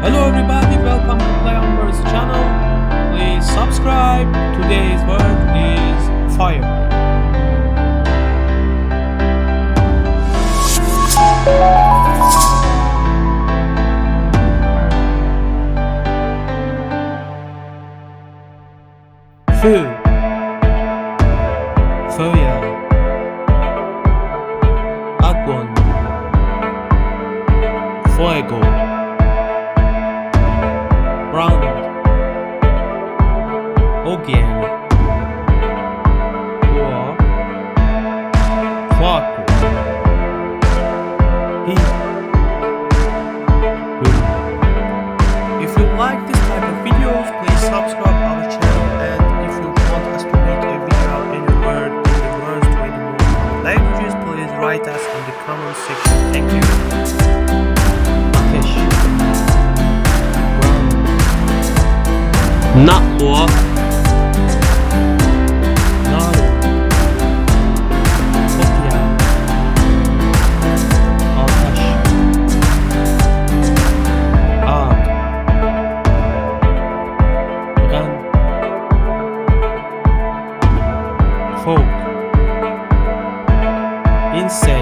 Hello everybody, welcome to Play on Persian channel. Please subscribe. Today's word is fire. Feu, feuer, agon, fuego, brand, ogień, foco, heat, good. If you like this type of videos, please subscribe our channel, and if you want us to make a video any word in the words to any more languages, please write us in the comment section. Thank you. Ateş, nahwa, naro, kopya, ataş, ağ, gan, folk, incense,